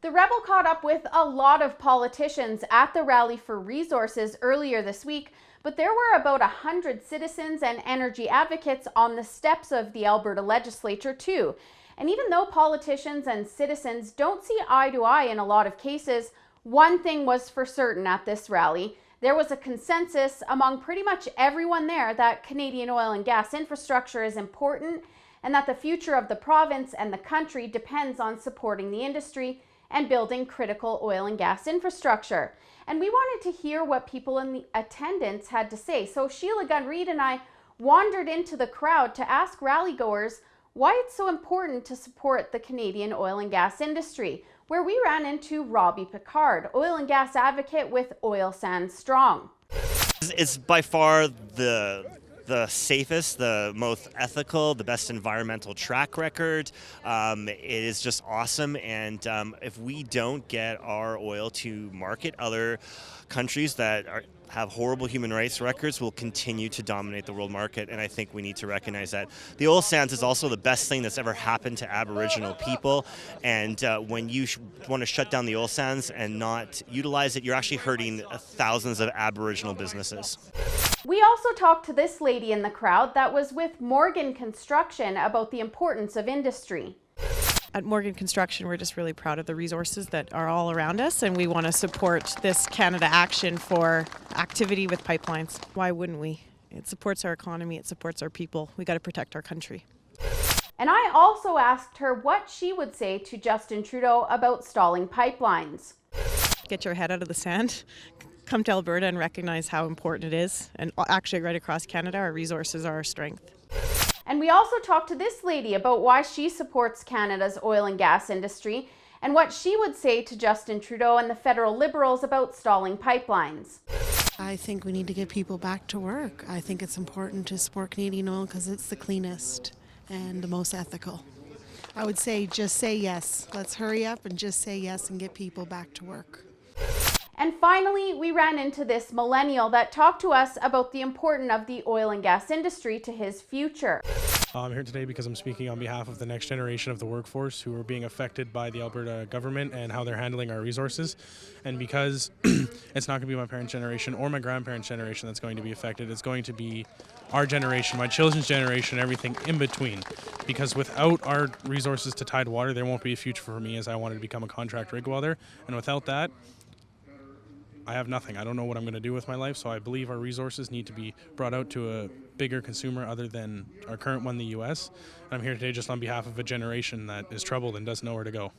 The Rebel caught up with a lot of politicians at the Rally for Resources earlier this week, but there were about 100 citizens and energy advocates on the steps of the Alberta legislature too. And even though politicians and citizens don't see eye to eye in a lot of cases, one thing was for certain at this rally. There was a consensus among pretty much everyone there that Canadian oil and gas infrastructure is important and that the future of the province and the country depends on supporting the industry and building critical oil and gas infrastructure. And we wanted to hear what people in the attendance had to say. So Sheila Gunn-Reid and I wandered into the crowd to ask rallygoers why it's so important to support the Canadian oil and gas industry, where we ran into Robbie Picard, oil and gas advocate with Oil Sands Strong. It's by far the safest, the most ethical, the best environmental track record. It is just awesome, and if we don't get our oil to market, other countries that have horrible human rights records will continue to dominate the world market, and I think we need to recognize that. The oil sands is also the best thing that's ever happened to Aboriginal people, and when you want to shut down the oil sands and not utilize it, you're actually hurting thousands of Aboriginal businesses. We also talked to this lady in the crowd that was with Morgan Construction about the importance of industry. At Morgan Construction, we're just really proud of the resources that are all around us, and we want to support this Canada Action for activity with pipelines. Why wouldn't we? It supports our economy, it supports our people. We got to protect our country. And I also asked her what she would say to Justin Trudeau about stalling pipelines. Get your head out of the sand. Come to Alberta and recognize how important it is. And actually right across Canada, our resources are our strength. And we also talked to this lady about why she supports Canada's oil and gas industry and what she would say to Justin Trudeau and the federal Liberals about stalling pipelines. I think we need to get people back to work. I think it's important to support Canadian oil because it's the cleanest and the most ethical. I would say just say yes. Let's hurry up and just say yes and get people back to work. And finally, we ran into this millennial that talked to us about the importance of the oil and gas industry to his future. I'm here today because I'm speaking on behalf of the next generation of the workforce who are being affected by the Alberta government and how they're handling our resources. And because it's not going to be my parents' generation or my grandparents' generation that's going to be affected, it's going to be our generation, my children's generation, everything in between. Because without our resources to Tidewater, there won't be a future for me, as I wanted to become a contract rig welder. And without that, I have nothing. I don't know what I'm going to do with my life, so I believe our resources need to be brought out to a bigger consumer other than our current one, the U.S. And I'm here today just on behalf of a generation that is troubled and doesn't know where to go.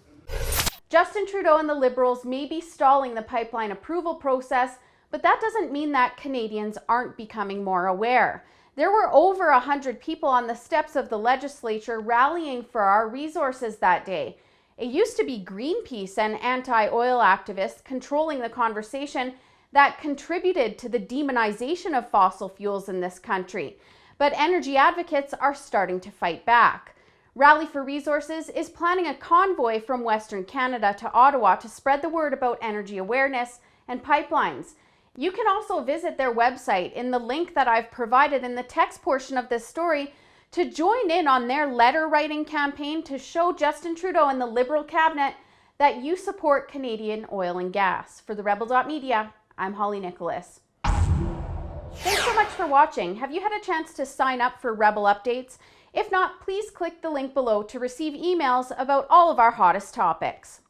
Justin Trudeau and the Liberals may be stalling the pipeline approval process, but that doesn't mean that Canadians aren't becoming more aware. There were over 100 people on the steps of the legislature rallying for our resources that day. It used to be Greenpeace and anti-oil activists controlling the conversation that contributed to the demonization of fossil fuels in this country. But energy advocates are starting to fight back. Rally for Resources is planning a convoy from Western Canada to Ottawa to spread the word about energy awareness and pipelines. You can also visit their website in the link that I've provided in the text portion of this story to join in on their letter writing campaign to show Justin Trudeau and the Liberal cabinet that you support Canadian oil and gas. For the Rebel.media, I'm Holly Nicholas. Thanks so much for watching. Have you had a chance to sign up for Rebel updates? If not, please click the link below to receive emails about all of our hottest topics.